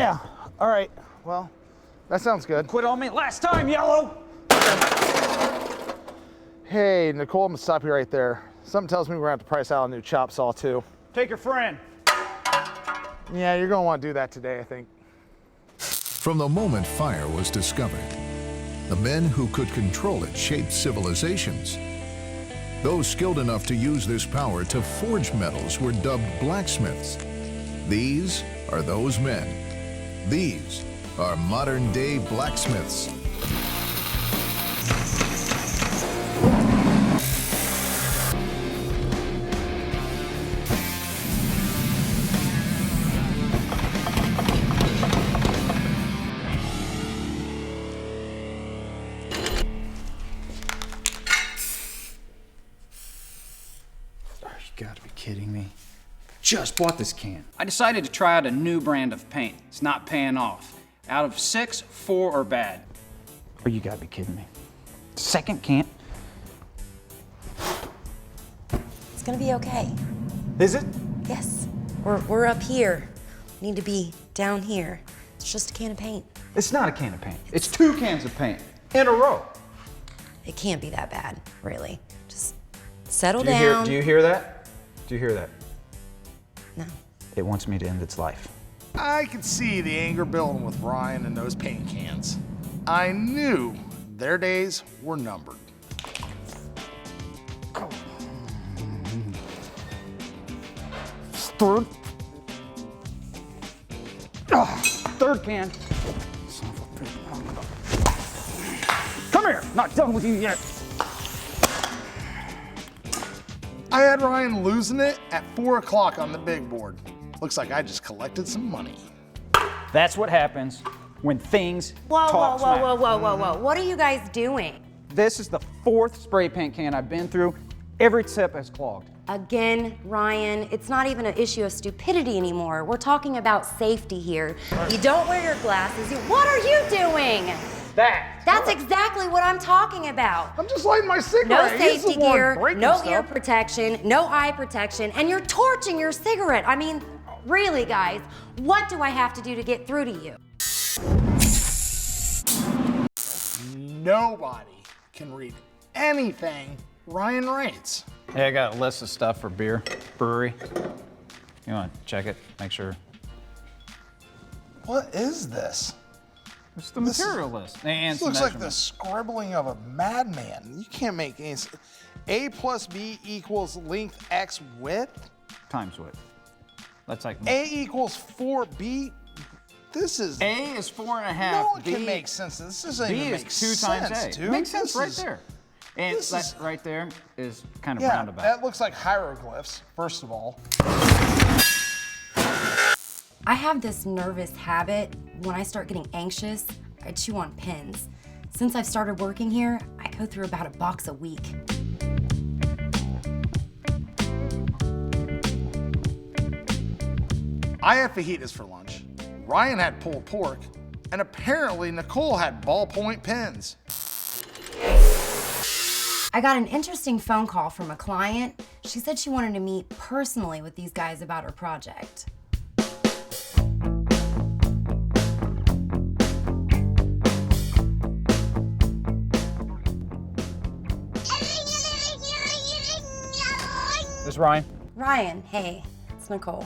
Yeah, all right. Well, that sounds good. Quit on me last time, Yellow! Hey, Nicole, I'm gonna stop you right there. Something tells me we're gonna have to price out a new chop saw too. Take your friend. Yeah, you're gonna wanna do that today, I think. From the moment fire was discovered, the men who could control it shaped civilizations. Those skilled enough to use this power to forge metals were dubbed blacksmiths. These are those men. These are modern-day blacksmiths. You gotta be kidding me. Just bought this can. I decided to try out a new brand of paint. It's not paying off. Out of 6, 4 are bad. Oh, you gotta be kidding me. Second can. It's gonna be okay. Is it? Yes, we're up here. We need to be down here. It's just a can of paint. It's not a can of paint. It's 2 cans of paint in a row. It can't be that bad, really. Just settle down. Do you hear that? Do you hear that? No. It wants me to end its life. I could see the anger building with Ryan and those paint cans. I knew their days were numbered. Third. Third can. Son of a bitch. Come here. Not done with you yet. I had Ryan losing it at 4 o'clock on the big board. Looks like I just collected some money. That's what happens when things Whoa, talk whoa, whoa, smack. whoa, whoa, whoa, whoa. What are you guys doing? This is the 4th spray paint can I've been through. Every tip has clogged. Again, Ryan, it's not even an issue of stupidity anymore. We're talking about safety here. You don't wear your glasses. What are you doing? That's exactly what I'm talking about. I'm just lighting my No cigarette. He's the safety one gear, breaking no stuff. ear protection, no eye protection, and you're torching your cigarette. I mean, really, guys, what do I have to do to get through to you? Nobody can read anything Ryan writes. Hey, I got a list of stuff for brewery. You want to check it, make sure? What is this? It's the material list. And This some looks like the measurements. scribbling of a madman. You can't make any. A plus B equals length X width. Times width. That's like A equals 4B. This is. A is 4.5. No one B, can make sense of this. This doesn't B even is make 2 sense, times A. dude. Makes sense This right is- there. And this that is- right there is kind of Yeah, roundabout. that looks like hieroglyphs, first of all. I have this nervous habit. When I start getting anxious, I chew on pins. Since I've started working here, I go through about a box a week. I had fajitas for lunch. Ryan had pulled pork. And apparently Nicole had ballpoint pens. I got an interesting phone call from a client. She said she wanted to meet personally with these guys about her project. This Ryan? Ryan, hey, it's Nicole.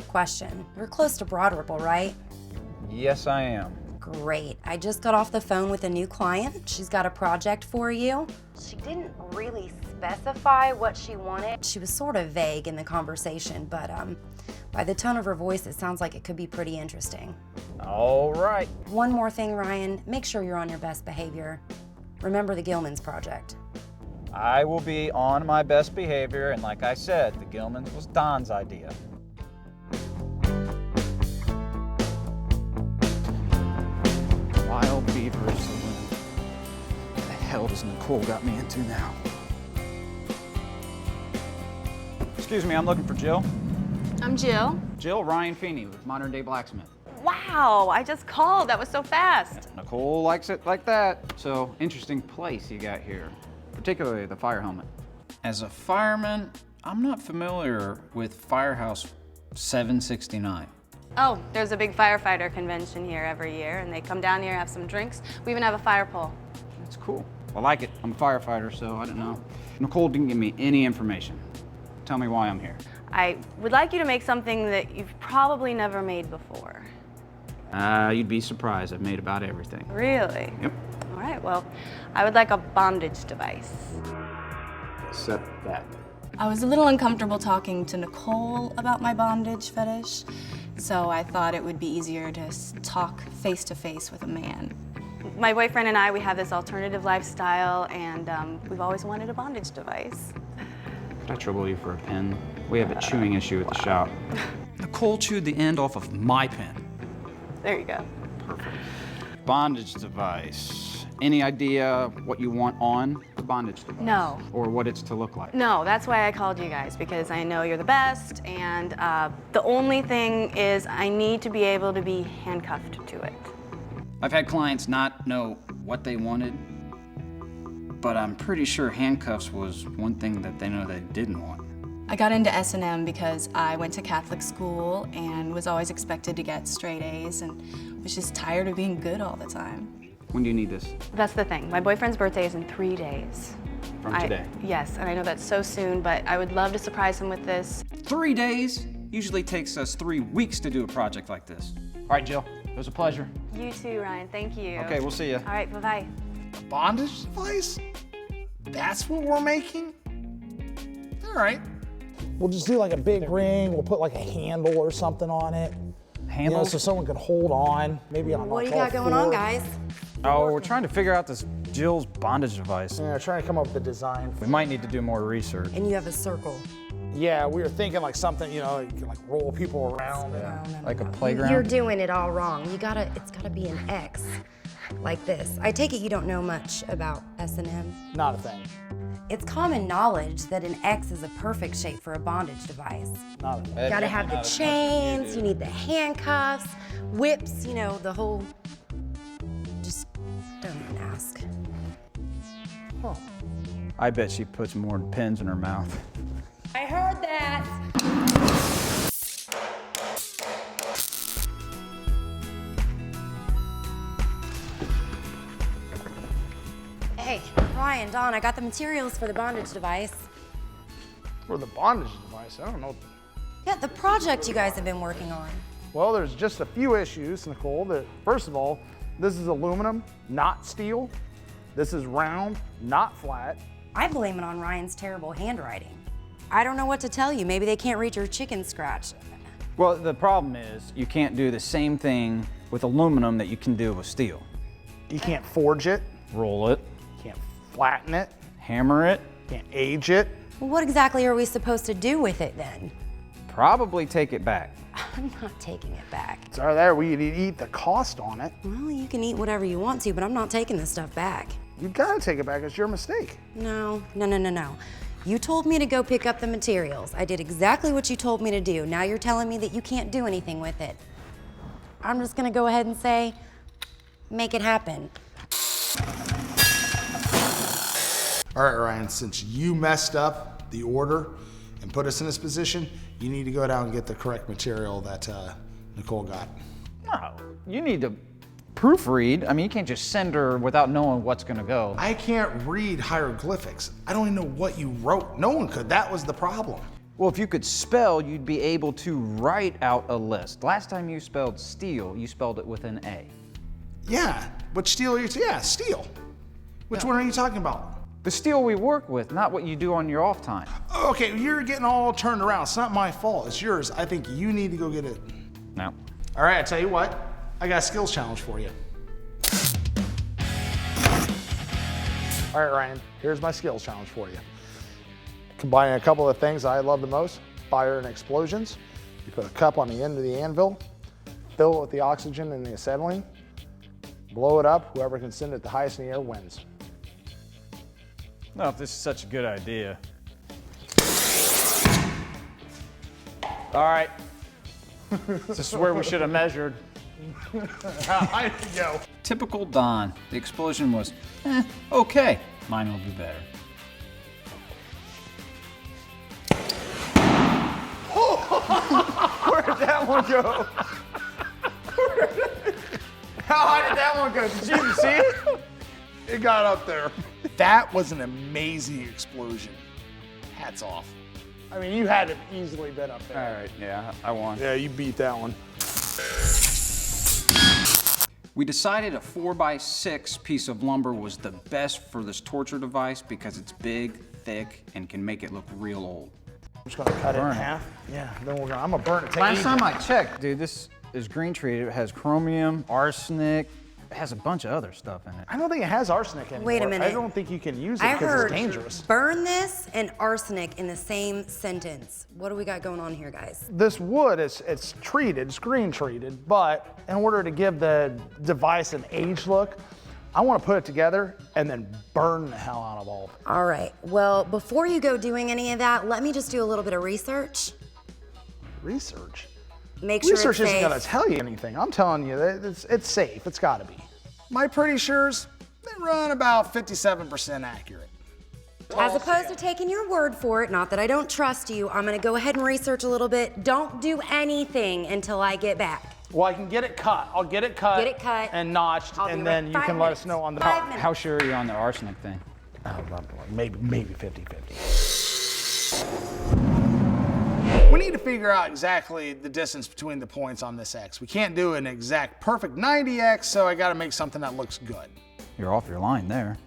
Question, you're close to Broad Ripple, right? Yes, I am. Great. I just got off the phone with a new client. She's got a project for you. She didn't really specify what she wanted. She was sort of vague in the conversation, but by the tone of her voice, it sounds like it could be pretty interesting. All right. One more thing, Ryan, make sure you're on your best behavior. Remember the Gilman's project. I will be on my best behavior, and like I said, the Gilman's was Don's idea. Wild Beaver Saloon. What the hell does Nicole got me into now? Excuse me, I'm looking for Jill. I'm Jill. Jill, Ryan Feeney with Modern Day Blacksmith. Wow, I just called. That was so fast. Nicole likes it like that. So, interesting place you got here, particularly the fire helmet. As a fireman, I'm not familiar with Firehouse 769. Oh, there's a big firefighter convention here every year, and they come down here, have some drinks. We even have a fire pole. That's cool. I like it. I'm a firefighter, so I don't know. Nicole didn't give me any information. Tell me why I'm here. I would like you to make something that you've probably never made before. You'd be surprised. I've made about everything. Really? Yep. All right, well, I would like a bondage device. Except that. I was a little uncomfortable talking to Nicole about my bondage fetish, so I thought it would be easier to talk face to face with a man. My boyfriend and I, we have this alternative lifestyle, and we've always wanted a bondage device. Could I trouble you for a pen? We have a chewing issue at the shop. Nicole chewed the end off of my pen. There you go. Bondage device. Any idea what you want on the bondage device? No. Or what it's to look like? No, that's why I called you guys, because I know you're the best, and the only thing is I need to be able to be handcuffed to it. I've had clients not know what they wanted, but I'm pretty sure handcuffs was one thing that they know they didn't want. I got into S&M because I went to Catholic school and was always expected to get straight A's and was just tired of being good all the time. When do you need this? That's the thing. My boyfriend's birthday is in 3 days. From today? Yes, and I know that's so soon, but I would love to surprise him with this. 3 days? Usually takes us 3 weeks to do a project like this. All right, Jill. It was a pleasure. You too, Ryan. Thank you. Okay, we'll see you. All right, bye-bye. Bondage device? That's what we're making? All right. We'll just do like a big ring. We'll put like a handle or something on it. Handle? You know, so someone can hold on. Maybe on What do like you got all going on, four. guys? Oh, we're trying to figure out this Jill's bondage device. Yeah, trying to come up with a design. We might need to do more research. And you have a circle. Yeah, we were thinking like something, you know, you can like roll people around. Like a playground? You're doing it all wrong. It's gotta be an X, like this. I take it you don't know much about S&M. Not a thing. It's common knowledge that an X is a perfect shape for a bondage device. Not a thing. You gotta have the chains, you need the handcuffs, whips, you know, the whole. Just don't even ask. I bet she puts more pins in her mouth. I heard that. Hey, Ryan, Dawn, I got the materials for the bondage device. For the bondage device, I don't know. Yeah, the project you guys have been working on. Well, there's just a few issues, Nicole. That first of all, this is aluminum, not steel. This is round, not flat. I blame it on Ryan's terrible handwriting. I don't know what to tell you. Maybe they can't read your chicken scratch. Well, the problem is you can't do the same thing with aluminum that you can do with steel. You can't forge it, Roll it, can't flatten it, hammer it, can't age it. Well, what exactly are we supposed to do with it then? probably take it back. I'm not taking it back. Sorry, there, we could eat the cost on it. Well, you can eat whatever you want to, but I'm not taking this stuff back. You gotta take it back, it's your mistake. No. You told me to go pick up the materials. I did exactly what you told me to do. Now you're telling me that you can't do anything with it. I'm just gonna go ahead and say, make it happen. All right, Ryan, since you messed up the order and put us in this position, you need to go down and get the correct material that Nicole got. No, you need to proofread. I mean, you can't just send her without knowing what's gonna go. I can't read hieroglyphics. I don't even know what you wrote. No one could, that was the problem. Well, if you could spell, you'd be able to write out a list. Last time you spelled steel, you spelled it with an A. Yeah, but steel, yeah, steel. Which one are you talking about? The steel we work with, not what you do on your off time. Okay, you're getting all turned around. It's not my fault, it's yours. I think you need to go get it. No. All right, I tell you what, I got a skills challenge for you. All right, Ryan, here's my skills challenge for you. Combining a couple of things I love the most, fire and explosions. You put a cup on the end of the anvil, fill it with the oxygen and the acetylene, blow it up, whoever can send it the highest in the air wins. No, if this is such a good idea. All right. This is where we should have measured. I go. Typical Don. The explosion was, okay. Mine will be better. Where'd that one go? How did that one go? Did you even see it? It got up there. That was an amazing explosion. Hats off. I mean, you had to have easily been up there. All right, yeah, I won. Yeah, you beat that one. We decided a 4x6 piece of lumber was the best for this torture device because it's big, thick, and can make it look real old. I'm just gonna cut it in half. Yeah, then I'm gonna burn it. Last time I checked, dude, this is green treated. It has chromium, arsenic. It has a bunch of other stuff in it. I don't think it has arsenic anymore. Wait a minute. I don't think you can use it I because heard it's dangerous. burn this and arsenic in the same sentence. What do we got going on here, guys? This wood it's treated, it's green treated, but in order to give the device an aged look, I want to put it together and then burn the hell out of all of it. All right, well, before you go doing any of that, let me just do a little bit of research. Research? Make sure Research it's isn't safe. gonna tell you anything. I'm telling you that it's safe, it's gotta be. My Pretty Sures, they run about 57% accurate. As opposed to taking your word for it, not that I don't trust you, I'm gonna go ahead and research a little bit. Don't do anything until I get back. Well, I can get it cut. I'll get it cut. Get it cut. And notched, I'll be and right- then you 5 can let minutes. us know on the 5 minutes. How sure are you on the arsenic thing? maybe 50-50. We need to figure out exactly the distance between the points on this X. We can't do an exact perfect 90X, so I gotta make something that looks good. You're off your line there.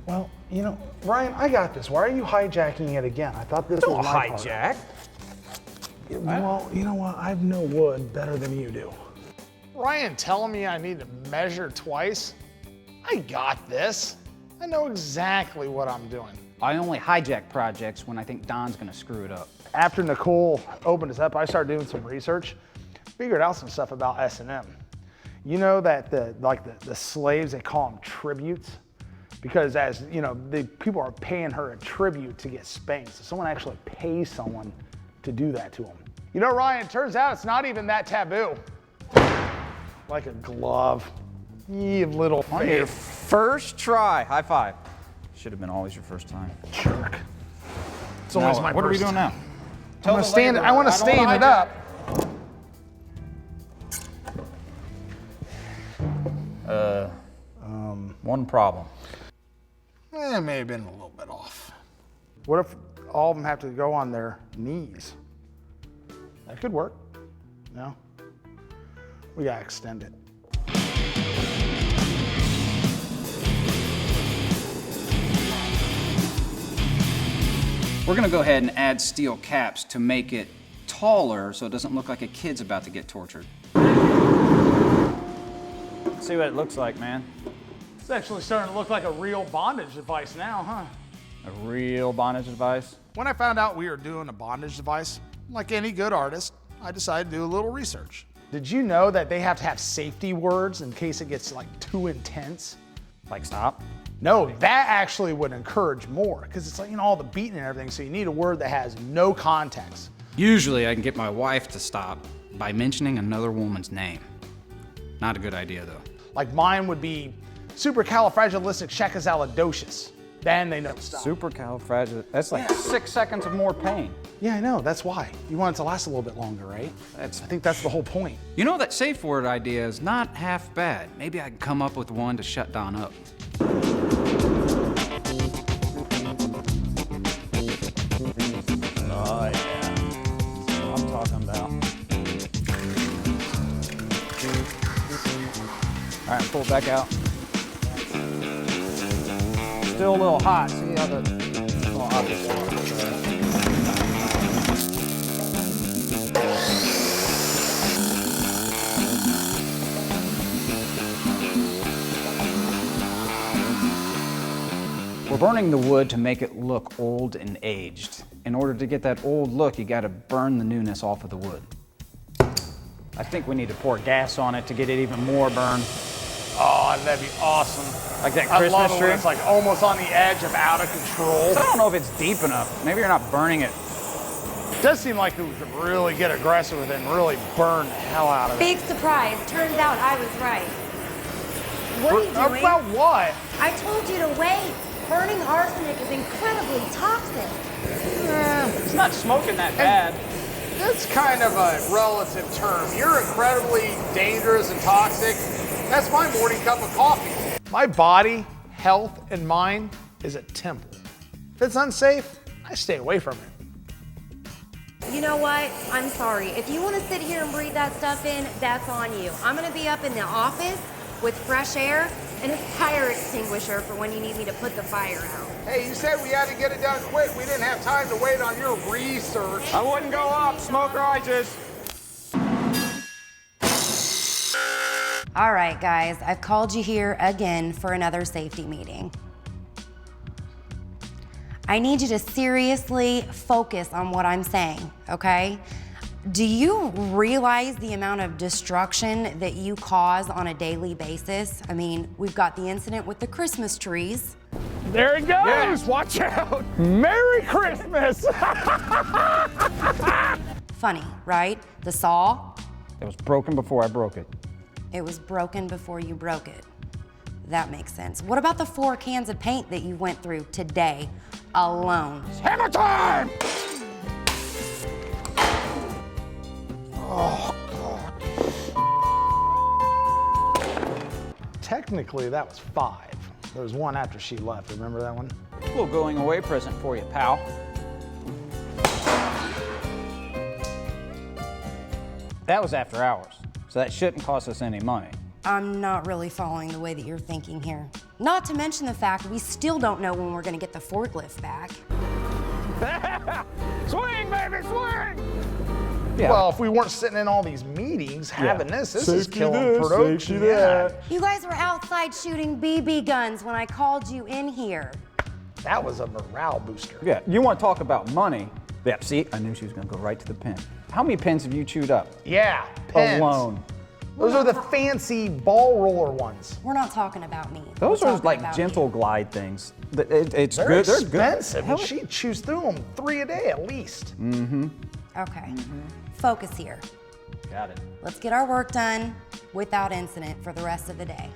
Well, you know, Ryan, I got this. Why are you hijacking it again? I thought this was my part. Well, you know what? I know wood better than you do. Ryan telling me I need to measure twice? I got this. I know exactly what I'm doing. I only hijack projects when I think Don's gonna screw it up. After Nicole opened us up, I started doing some research, figured out some stuff about S&M. You know that the slaves, they call them tributes? Because as you know, the people are paying her a tribute to get spanked. So someone actually pays someone to do that to them. You know, Ryan, it turns out it's not even that taboo. Like a glove. You little On your fave. first try, high five. Should have been always your first time. Jerk. It's Now, always my what are we first doing time. now? I want to stand. I want to stand it up. One problem. It may have been a little bit off. What if all of them have to go on their knees? That could work. No? We gotta extend it. We're gonna go ahead and add steel caps to make it taller so it doesn't look like a kid's about to get tortured. Let's see what it looks like, man. It's actually starting to look like a real bondage device now, huh? A real bondage device. When I found out we were doing a bondage device, like any good artist, I decided to do a little research. Did you know that they have to have safety words in case it gets like too intense? Like stop. No, that actually would encourage more because it's like, you know, all the beating and everything. So you need a word that has no context. Usually I can get my wife to stop by mentioning another woman's name. Not a good idea though. Like mine would be supercalifragilisticexpialidocious. Then they know to stop. Supercalifragilistic. That's like 6 seconds of more pain. Yeah, I know. That's why. You want it to last a little bit longer, right? I think that's the whole point. You know, that safe word idea is not half bad. Maybe I can come up with one to shut Don up. Oh yeah. That's what I'm talking about. All right, pull it back out. Still a little hot. See how the little hot is. We're burning the wood to make it look old and aged. In order to get that old look, you gotta burn the newness off of the wood. I think we need to pour gas on it to get it even more burned. Oh, that'd be awesome. Like that I love Christmas it tree. when it's like almost on the edge of out of control. I don't know if it's deep enough. Maybe you're not burning it. It does seem like we could really get aggressive with it and really burn the hell out of it. Big surprise. Turns out I was right. What are you doing? About what? I told you to wait. Burning arsenic is incredibly toxic. It's not smoking that bad. That's kind of a relative term. You're incredibly dangerous and toxic. That's my morning cup of coffee. My body, health, and mind is a temple. If it's unsafe, I stay away from it. You know what? I'm sorry. If you want to sit here and breathe that stuff in, that's on you. I'm going to be up in the office with fresh air and a fire extinguisher for when you need me to put the fire out. Hey, you said we had to get it done quick. We didn't have time to wait on your research. I wouldn't go up. Smoke rises. All right, guys, I've called you here again for another safety meeting. I need you to seriously focus on what I'm saying, okay? Do you realize the amount of destruction that you cause on a daily basis? I mean, we've got the incident with the Christmas trees. There it goes. Watch out. Merry Christmas. Funny, right? The saw, It was broken before I broke it. it was broken before you broke it. That makes sense. What about the 4 cans of paint that you went through today alone? Hammer time. Technically, that was 5. There was one after she left. Remember that one? A little going away present for you, pal. That was after hours, so that shouldn't cost us any money. I'm not really following the way that you're thinking here. Not to mention the fact we still don't know when we're gonna get the forklift back. Swing, baby, swing. Yeah. Well, if we weren't sitting in all these meetings having this is Safety killing this, production. safety that. You guys were outside shooting BB guns when I called you in here. That was a morale booster. Yeah, you want to talk about money? Yeah, see, I knew she was going to go right to the pin. How many pins have you chewed up? Yeah, pins. Alone. Those are the fancy ball roller ones. We're not talking about me. Those We're are talking like about gentle you. glide things. It's They're good. They're expensive. good. And she chews through them 3 a day at least. Okay, focus here. Got it. Let's get our work done without incident for the rest of the day.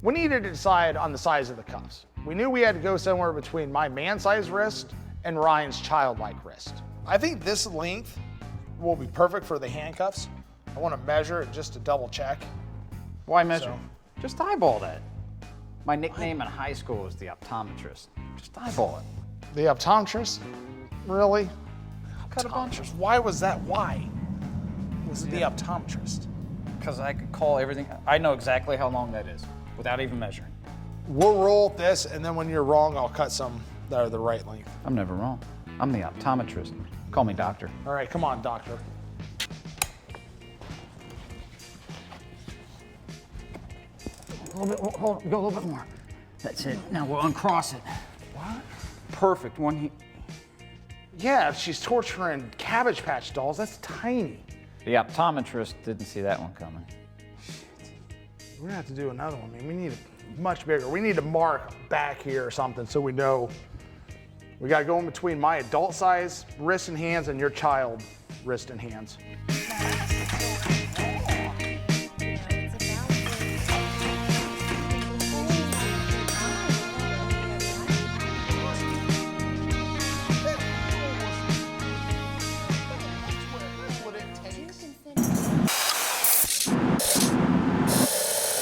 We needed to decide on the size of the cuffs. We knew we had to go somewhere between my man-sized wrist and Ryan's childlike wrist. I think this length will be perfect for the handcuffs. I want to measure it just to double check. Why measure? So- Just eyeball that. My nickname in high school was the optometrist. Just eyeball it. The optometrist? Really? Cut a bunch. Optometrist? Why was that? Why? Was it the optometrist? Because I could call everything. I know exactly how long that is without even measuring. We'll roll with this, and then when you're wrong, I'll cut some that are the right length. I'm never wrong. I'm the optometrist. Call me doctor. All right, come on, doctor. A little bit, hold on, go a little bit more. That's it. Now we'll uncross it. What? Perfect. Yeah, she's torturing Cabbage Patch dolls. That's tiny. The optometrist didn't see that one coming. We're gonna have to do another one. I mean, we need it much bigger. We need to mark back here or something so we know. We gotta go in between my adult size wrist and hands and your child wrist and hands.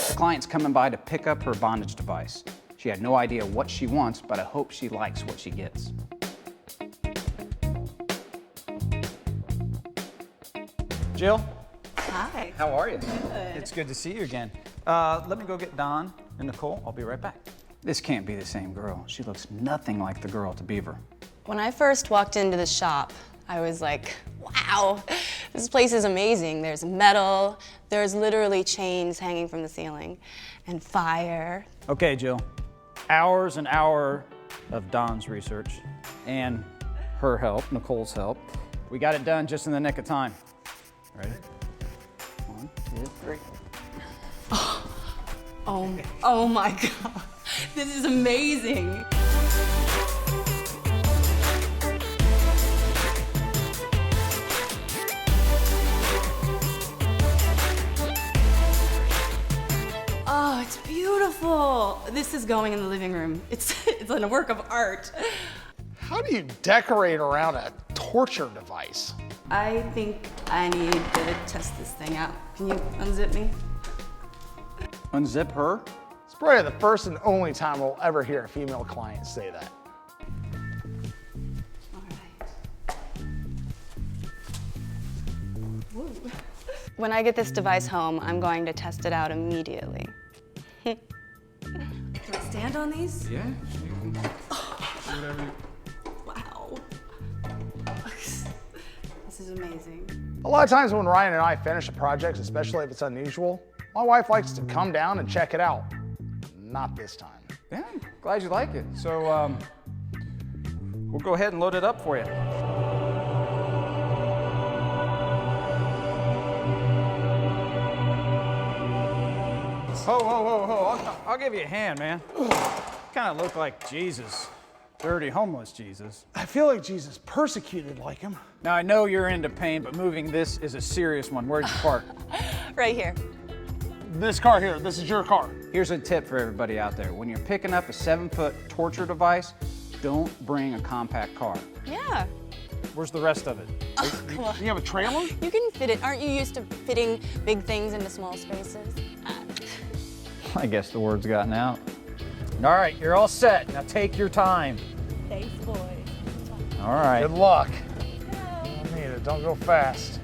The client's coming by to pick up her bondage device. She had no idea what she wants, but I hope she likes what she gets. Jill? Hi. How are you? Good. It's good to see you again. Let me go get Don and Nicole. I'll be right back. This can't be the same girl. She looks nothing like the girl at the Beaver. When I first walked into the shop, I was like, wow, this place is amazing. There's metal, there's literally chains hanging from the ceiling, and fire. Okay, Jill. Hours and hours of Don's research and her help, Nicole's help. We got it done just in the nick of time. Ready? 1, 2, 3. Oh my God, this is amazing. Oh, it's beautiful. This is going in the living room. It's a work of art. How do you decorate around a torture device? I think I need to test this thing out. Can you unzip me? Unzip her? It's probably the first and only time we'll ever hear a female client say that. All right. Whoa. When I get this device home, I'm going to test it out immediately. Can I stand on these? Yeah. Wow. This is amazing. A lot of times when Ryan and I finish a project, especially if it's unusual, my wife likes to come down and check it out. Not this time. Yeah, glad you like it. So, we'll go ahead and load it up for you. Whoa, whoa, whoa, whoa. I'll give you a hand, man. Kind of look like Jesus. Dirty, homeless Jesus. I feel like Jesus persecuted like him. Now, I know you're into pain, but moving this is a serious one. Where'd you park? Right here. This car here, this is your car. Here's a tip for everybody out there. When you're picking up a 7-foot torture device, don't bring a compact car. Yeah. Where's the rest of it? Oh, come on. You have a trailer? You can fit it. Aren't you used to fitting big things into small spaces? I guess the word's gotten out. All right, you're all set. Now take your time. Thanks, boys. All right. Good luck. Don't need it, don't go fast.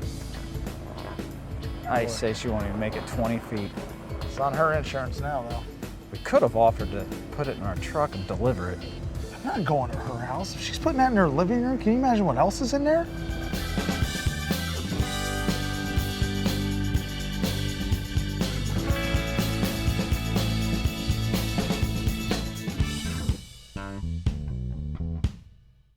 I say she won't even make it 20 feet. It's on her insurance now, though. We could have offered to put it in our truck and deliver it. I'm not going to her house. If she's putting that in her living room, can you imagine what else is in there?